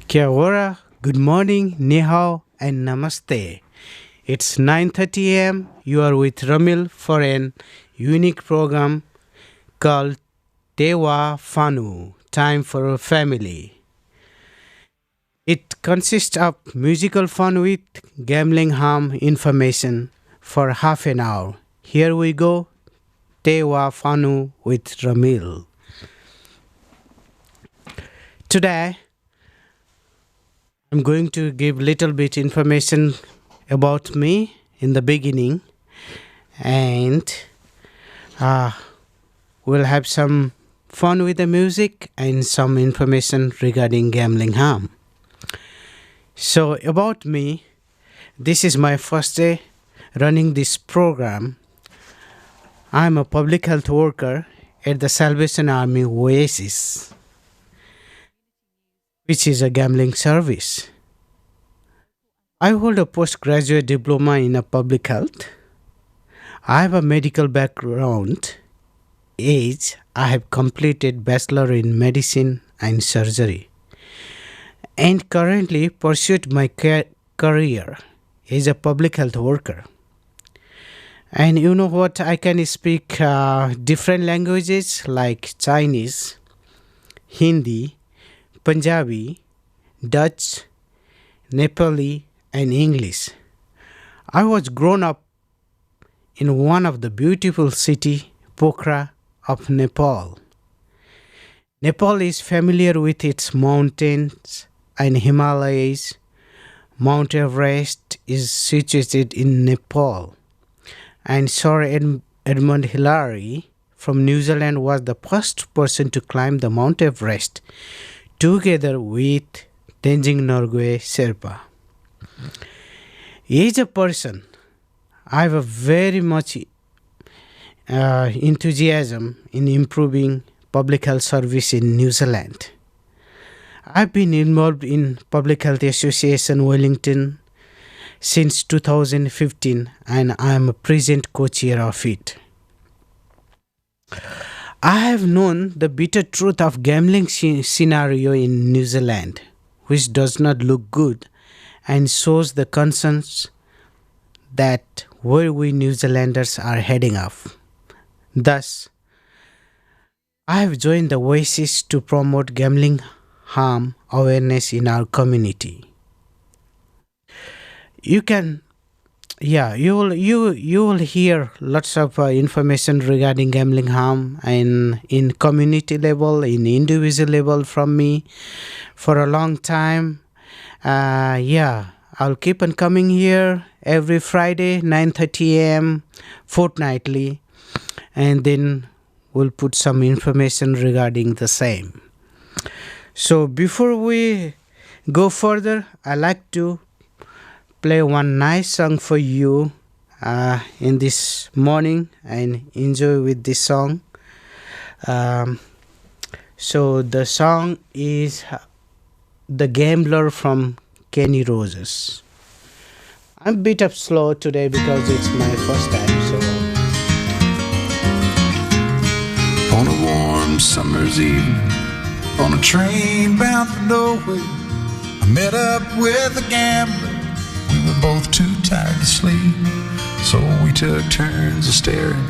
Kia ora, good morning, ni hao, and namaste. It's 9:30 a.m. You are with Ramil for an unique program called Te Whanau, Time for a Family. It consists of musical fun with gambling harm information for half an hour. Here we go, Te Whanau with Ramil. Today, I'm going to give little bit information about me in the beginning, and we'll have some fun with the music and some information regarding gambling harm. So about me, this is my first day running this program. I'm a public health worker at the Salvation Army Oasis, which is a gambling service. I hold a postgraduate diploma in public health. I have a medical background. Age, I have completed bachelor in medicine and surgery, and currently pursued my career as a public health worker. And you know what? I can speak different languages like Chinese, Hindi, Punjabi, Dutch, Nepali, and English. I was grown up in one of the beautiful city, Pokhara of Nepal. Nepal is familiar with its mountains and Himalayas. Mount Everest is situated in Nepal. And Sir Edmund Hillary from New Zealand was the first person to climb the Mount Everest together with Tenzing Norgay Sherpa. As a person, I have a very much enthusiasm in improving public health service in New Zealand. I've been involved in Public Health Association Wellington since 2015, and I am a present co-chair of it. I have known the bitter truth of gambling scenario in New Zealand, which does not look good and shows the concerns that where we New Zealanders are heading off. Thus, I have joined the Oasis to promote gambling harm awareness in our community. You will hear lots of information regarding gambling harm and in community level, in individual level from me for a long time. I'll keep on coming here every Friday 9:30 a.m. fortnightly, and then we'll put some information regarding the same. So before we go further, I like to play one nice song for you in this morning and enjoy with this song. So the song is The Gambler from Kenny Rogers. I'm a bit of slow today because it's my first time. So on a warm summer's evening, on a train bound for nowhere, I met up with a gambler. We were both too tired to sleep, so we took turns of staring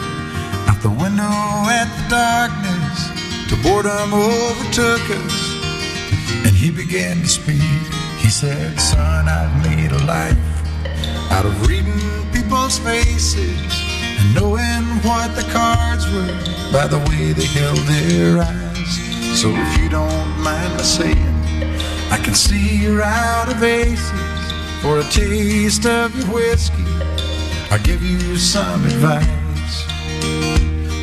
out the window at the darkness till boredom overtook us, and he began to speak. He said, "Son, I've made a life out of reading people's faces and knowing what the cards were by the way they held their eyes. So if you don't mind my saying, I can see you're out of aces. For a taste of your whiskey, I'll give you some advice."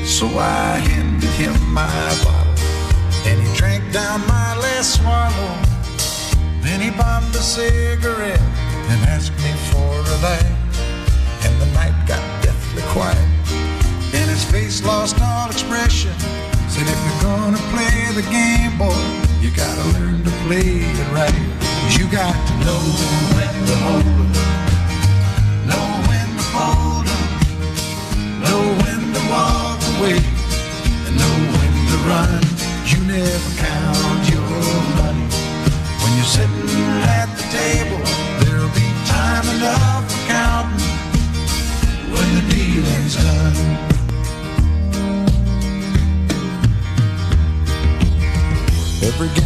So I handed him my bottle, and he drank down my last swallow. Then he bombed a cigarette and asked me for a light, and the night got deathly quiet, and his face lost all expression. Said, "If you're gonna play the game, boy, you gotta learn to play it right. You got to know when to hold 'em, know when to fold 'em, know when to walk away, and know when to run. You never count your money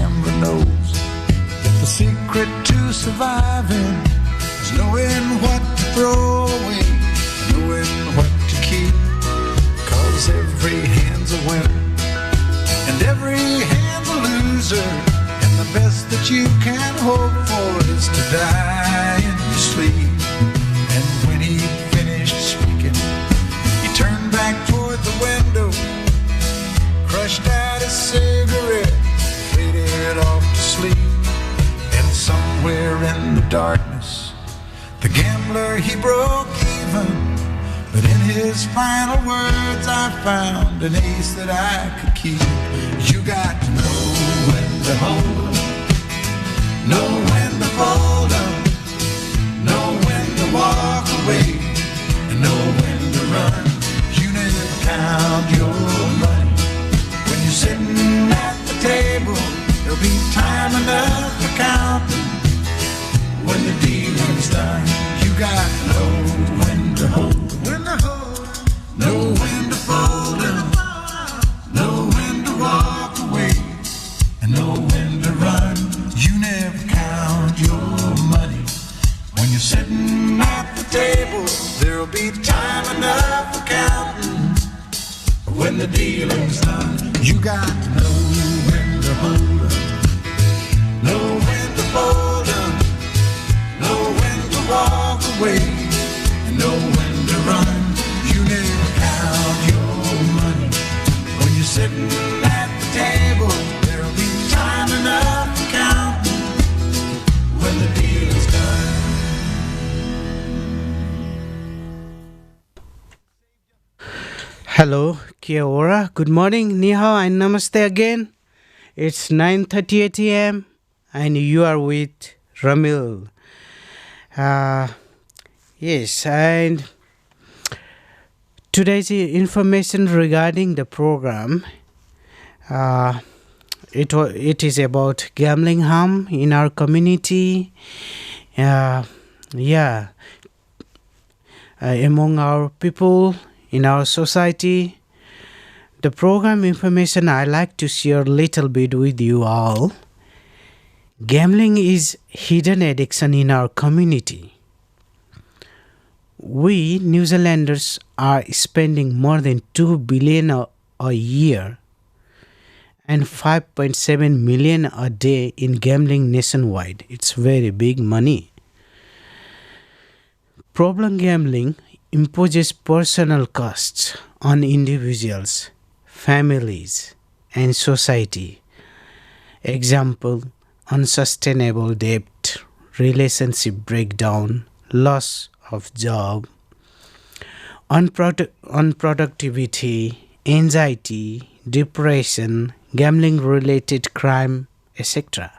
gambler knows that the secret to surviving is knowing what to throw away, knowing what to keep. 'Cause every hand's a winner and every hand's a loser, and the best that you can hope for is to die in your sleep. And when he finished speaking, he turned back toward the window, crushed out his cigarette, faded off to sleep. And somewhere in the darkness, the gambler, he broke even. But in his final words, I found an ace that I could keep. You got to know when to hold 'em, know when to fold 'em, know when to walk away, and know when to run. You never count your money when you're sitting at the table. There'll be time enough for counting when the dealing's done. You got to know when to hold 'em, when to hold 'em, know when to fold 'em, know when to walk away, and know when to run. You never count your money when you're sitting at the table. There'll be time enough for counting when the dealing's done. You got to know when to hold 'em, know when to fold 'em, know when to walk away, and know when to run. You never count your money when you're sitting at the table. There'll be time enough for counting when the deal is done. Hello, kia ora, good morning, ni hao and namaste again. It's 9:38 a.m. and you are with Ramil. Yes, and today's information regarding the program, it is about gambling harm in our community. Among our people in our society. The program information I like to share a little bit with you all. Gambling is hidden addiction in our community. We New Zealanders are spending more than 2 billion a year and 5.7 million a day in gambling nationwide. It's very big money. Problem gambling imposes personal costs on individuals, families, and society. Example, unsustainable debt, relationship breakdown, loss of job, unproductivity, anxiety, depression, gambling-related crime, etc.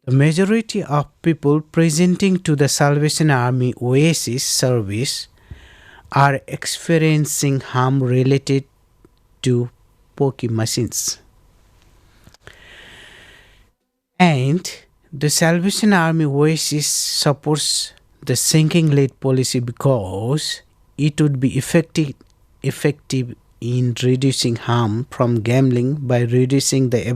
The majority of people presenting to the Salvation Army Oasis service are experiencing harm related to pokie machines. And the Salvation Army Oasis supports the sinking lid policy because it would be effective in reducing harm from gambling by reducing the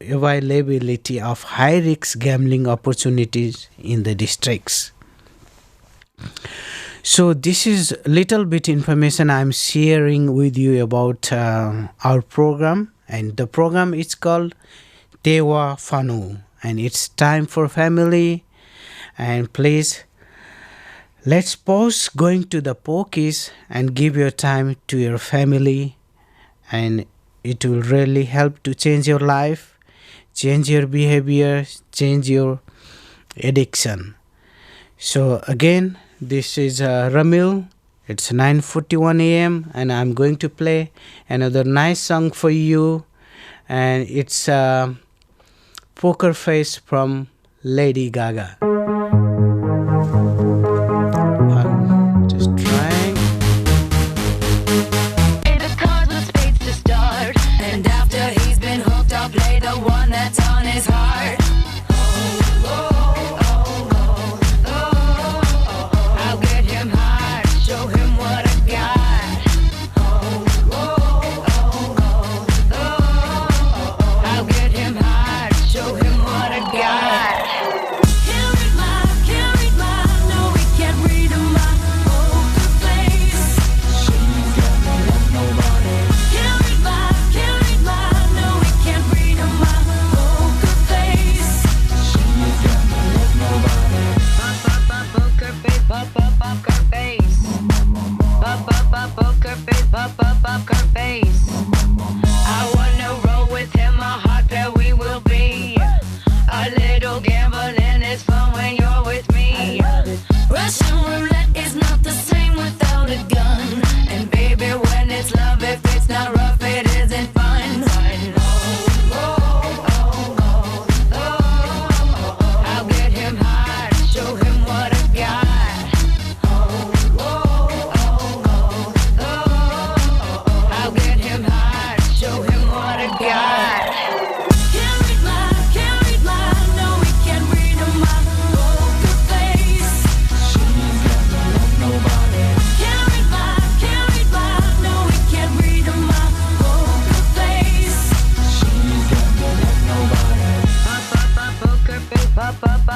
availability of high-risk gambling opportunities in the districts. So this is little bit information I'm sharing with you about our program, and the program is called Te Whanau, and it's time for family. And please, let's pause going to the Pokies and give your time to your family, and it will really help to change your life, change your behavior, change your addiction. So again, this is Ramil. It's 9:41 a.m. and I'm going to play another nice song for you, and it's Poker Face from Lady Gaga. I'm just trying. Cards with spades to start, and after he's been hooked, I'll play the one that's on his heart. I'll get him high, show him what I got.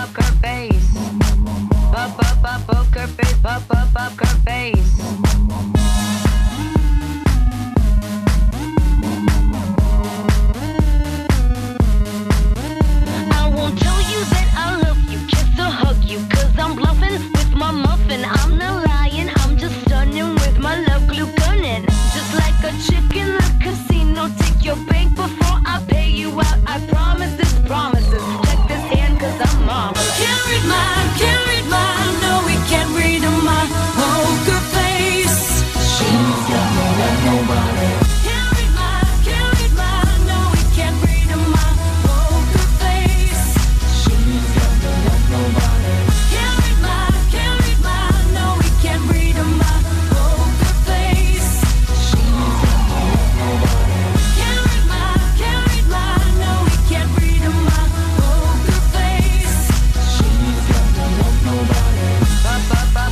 poker face. Poker face, poker face. I won't tell you that I love you, kiss or hug you, 'cause I'm bluffing with my muffin. I'm not lying, I'm just stunning with my love glue gunning. Just like a chick in the casino, take your bank before I pay you out. I promise this promises. Check this hand 'cause I'm marvelous. Can't read mine, no we can't read my poker face. She's got no love, nobody. Can't read mine, no we can't read my poker face. She's got no love, nobody. Can't read mine, no we can't read my poker face. She's got no love, nobody. Can't read mine, no we can't read my poker face. She's got no love, nobody.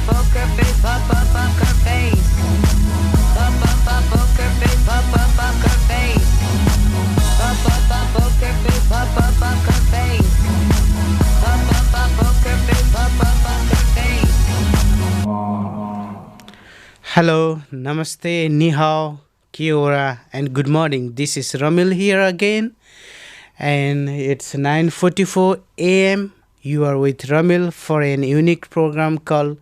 Poker face, poker face. Poker face, poker face. Poker face, poker face. Poker face, poker face. Hello, namaste, ni hao, kia ora, and good morning. This is Ramil here again, and it's 9:44 a.m. You are with Ramil for an unique program called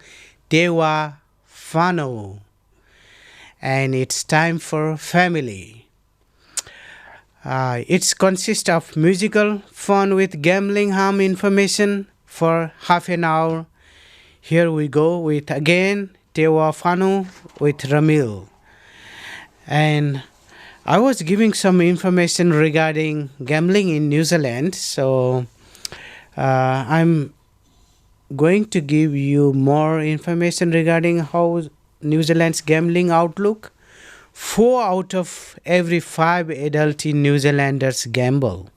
Whanau, and it's time for family. It consists of musical fun with gambling harm information for half an hour. Here we go with again Whanau with Ramil. And I was giving some information regarding gambling in New Zealand, so I'm going to give you more information regarding how New Zealand's gambling outlook. 4 out of every 5 adult New Zealanders gamble,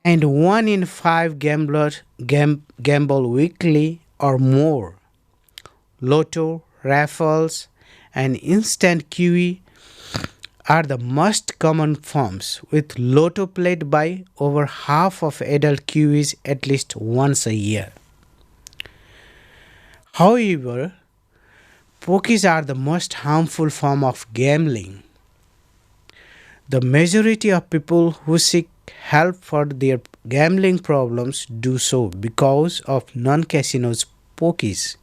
and 1 in 5 gamblers gamble weekly or more. Lotto, raffles, and instant QE are the most common forms, with Lotto played by over half of adult QEs at least once a year. However, pokies are the most harmful form of gambling. The majority of people who seek help for their gambling problems do so because of non-casinos pokies.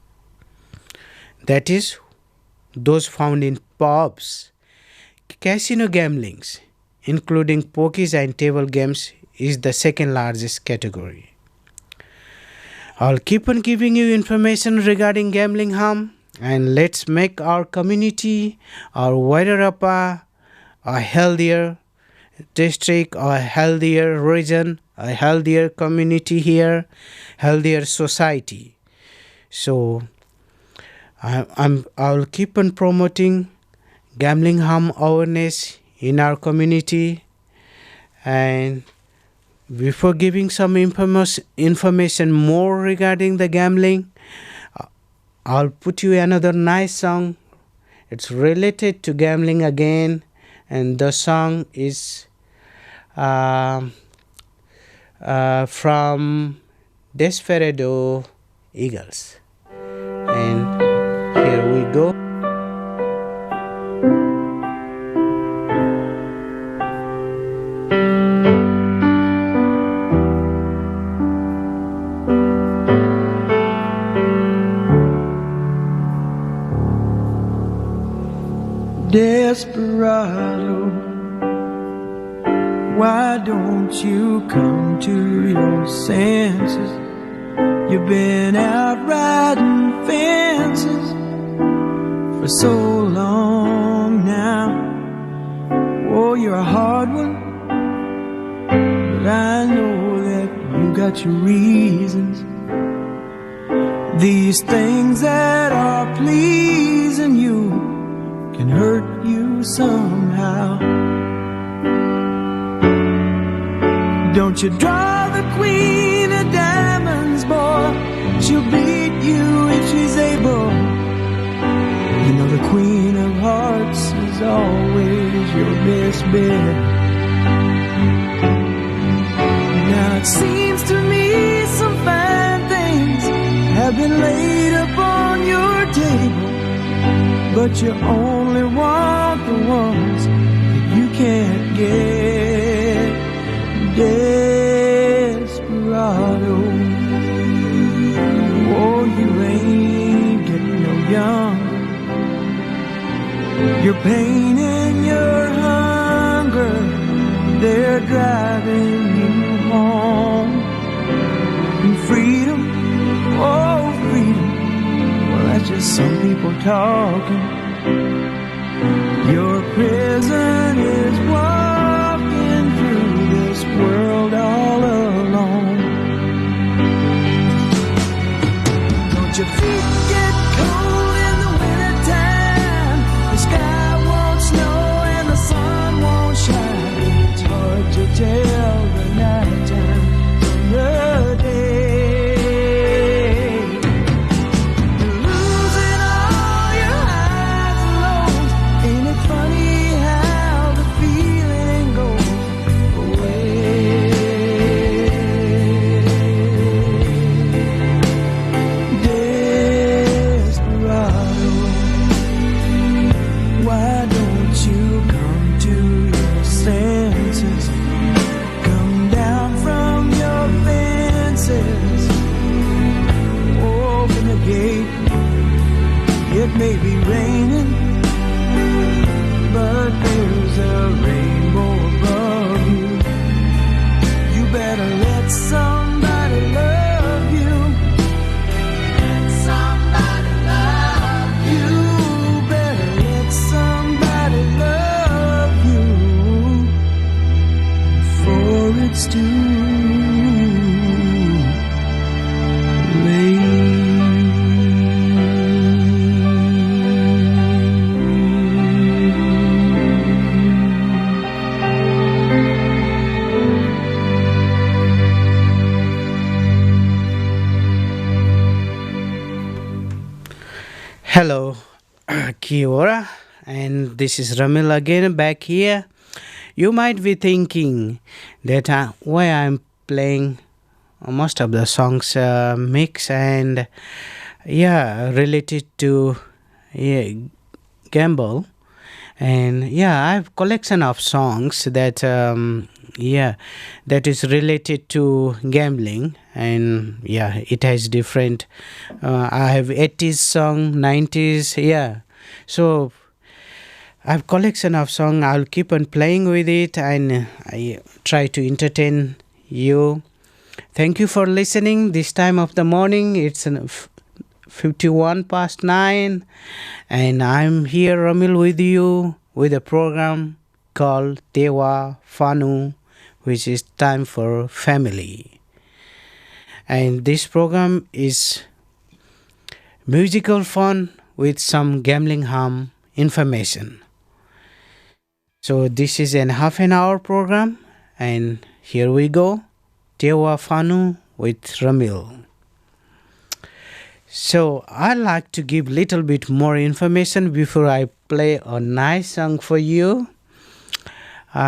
That is, those found in pubs. Casino gamblings, including pokies and table games, is the second largest category. I'll keep on giving you information regarding gambling harm, and let's make our community, our Wairarapa, a healthier district, a healthier region, a healthier community here, healthier society. So I'll keep on promoting gambling harm awareness in our community. And before giving some information more regarding the gambling, I'll put you another nice song. It's related to gambling again, and the song is from Desperado Eagles. And here we go. Desperado, why don't you come to your senses? You've been out riding fences for so long now. Oh, you're a hard one, but I know that you got your reasons. These things that are pleasing you can hurt you somehow. Don't you draw the queen of diamonds, boy. She'll beat you if she's able. You know the queen of hearts is always your best bet. Now it seems to me have been laid upon your table, but you only want the ones that you can't get. Desperado, oh, you ain't getting no younger. Your pain and your hunger, they're driving you home. And freedom, oh freedom, well that's just some people talking. Your prison is walking through this world all alone. Don't your feet get cold in the wintertime? The sky won't snow and the sun won't shine. It's hard to tell the night time from the day. You're losing all your highs and lows. Ain't it funny how the feeling goes away? Desperado, why don't you come to your senses? Come down from your fences. Open the gate. It may be raining, but there's a rainbow above you. You better let somebody love you. Let somebody love you. Better let somebody love you before it's too Hello, kia ora, and this is Ramil again back here. You might be thinking that why I'm playing most of the songs mix and related to gamble, and I have collection of songs that that is related to gambling, and it has different I have 80s song, 90s, so I have collection of song. I'll keep on playing with it and I try to entertain you. Thank you for listening this time of the morning. It's 51 past 9 and I'm here, Ramil, with you with a program called Tewa Whanau, which is time for family. And this program is musical fun with some gambling harm information. So this is an half an hour program and here we go. Tewa Whanau with Ramil. So I like to give little bit more information before I play a nice song for you. 2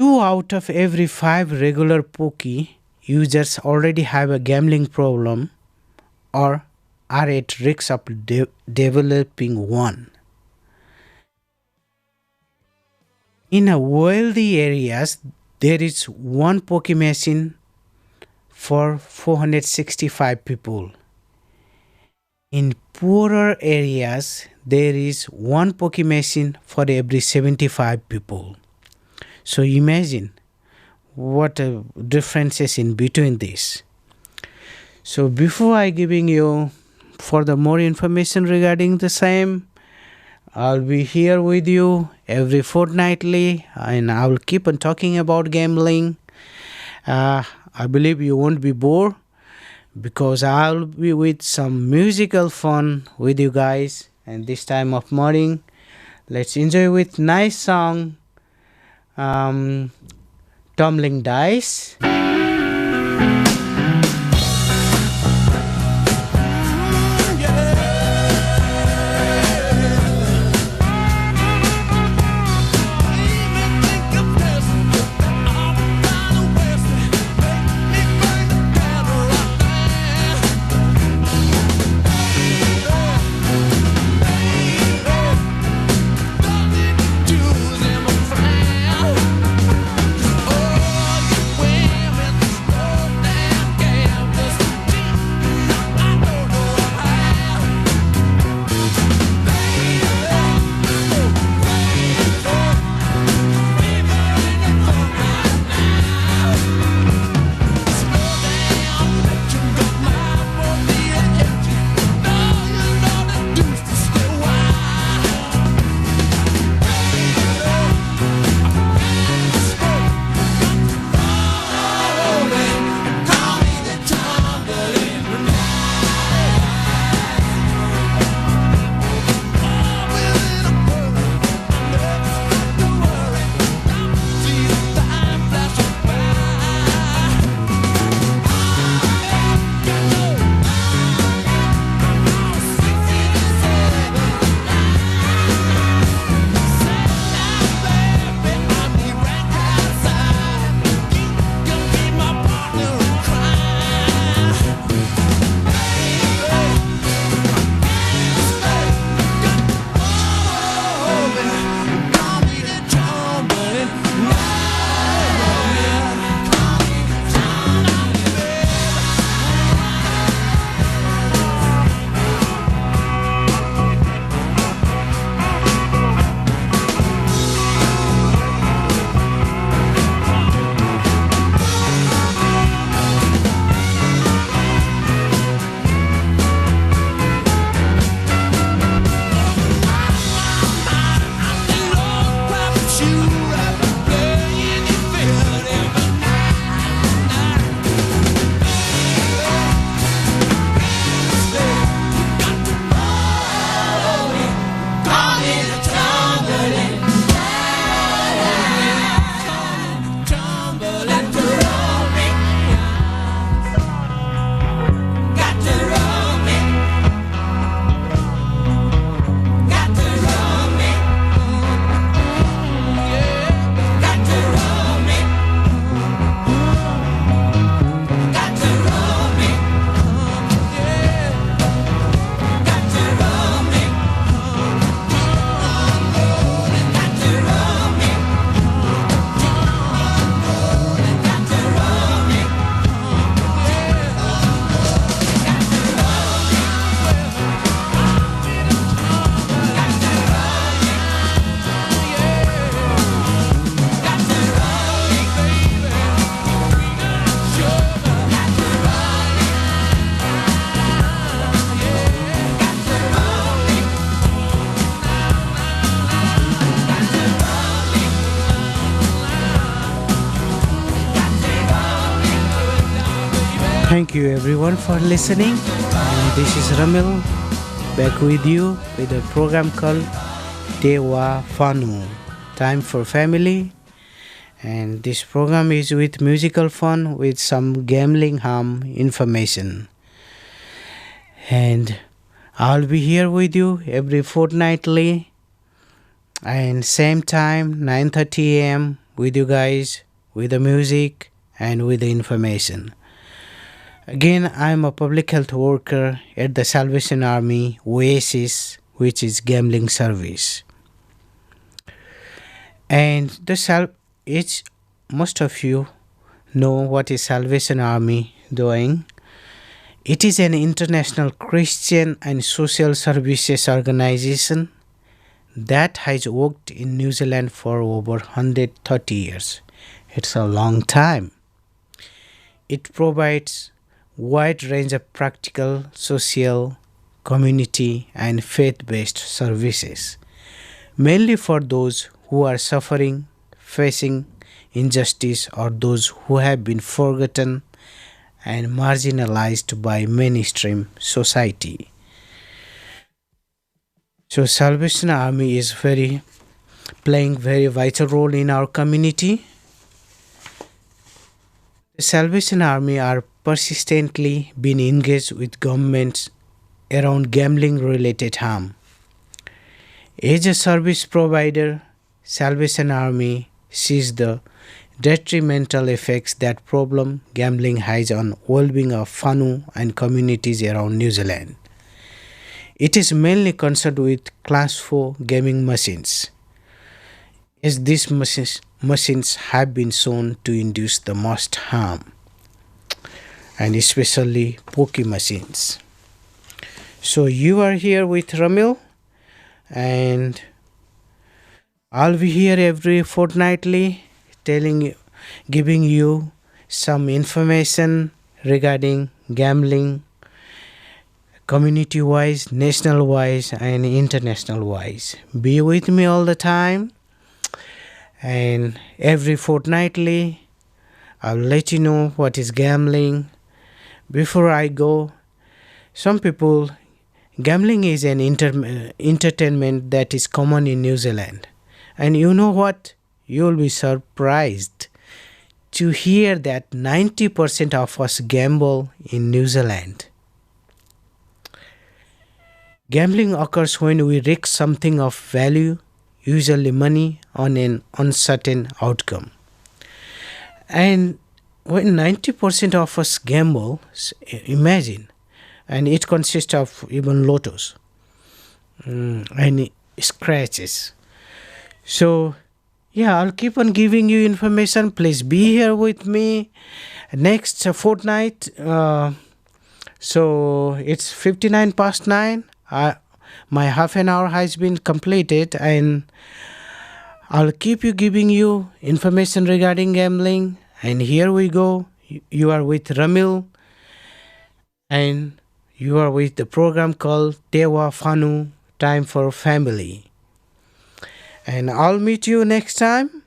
out of every 5 regular pokey users already have a gambling problem or are at risk of developing one. In a wealthy areas, there is one pokie machine for 465 people. In poorer areas, there is one pokie machine for every 75 people. So imagine what differences in between this. So before I giving you further more information regarding the same, I'll be here with you every fortnightly and I will keep on talking about gambling. I believe you won't be bored because I'll be with some musical fun with you guys. And this time of morning, let's enjoy with nice song, Tumbling Dice. Thank you everyone for listening. And this is Ramil back with you with a program called Dewa Fanu, Time for Family. And this program is with musical fun with some gambling harm information. And I'll be here with you every fortnightly and same time 9:30 a.m. with you guys with the music and with the information. Again, I'm a public health worker at the Salvation Army Oasis, which is gambling service. And each most of you know what is Salvation Army doing. It is an international Christian and social services organization that has worked in New Zealand for over 130 years. It's a long time. It provides wide range of practical, social, community and faith-based services, mainly for those who are suffering, facing injustice or those who have been forgotten and marginalized by mainstream society. So Salvation Army is playing very vital role in our community. The Salvation Army are persistently been engaged with governments around gambling related harm. As a service provider, Salvation Army sees the detrimental effects that problem gambling has on well-being of Whanau and communities around New Zealand. It is mainly concerned with Class 4 gaming machines, as these machines have been shown to induce the most harm, and especially pokie machines. So you are here with Ramil, and I'll be here every fortnightly giving you some information regarding gambling, community wise, national wise, and international wise. Be with me all the time, and every fortnightly I'll let you know what is gambling. Before I go, some people, gambling is an entertainment that is common in New Zealand. And you know what? You'll be surprised to hear that 90% of us gamble in New Zealand. Gambling occurs when we risk something of value, usually money, on an uncertain outcome. And when 90% of us gamble, imagine, and it consists of even lotos and scratches. So, yeah, I'll keep on giving you information. Please be here with me next fortnight. So it's 59 past 9. My half an hour has been completed, and I'll keep you giving you information regarding gambling. And here we go. You are with Ramil, and you are with the program called Dewa Fanu, Time for Family. And I'll meet you next time,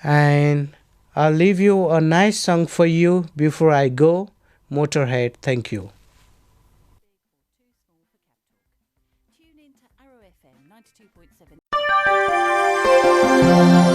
and I'll leave you a nice song for you before I go. Motorhead, thank you. Tune in to Arrow FM 92.7.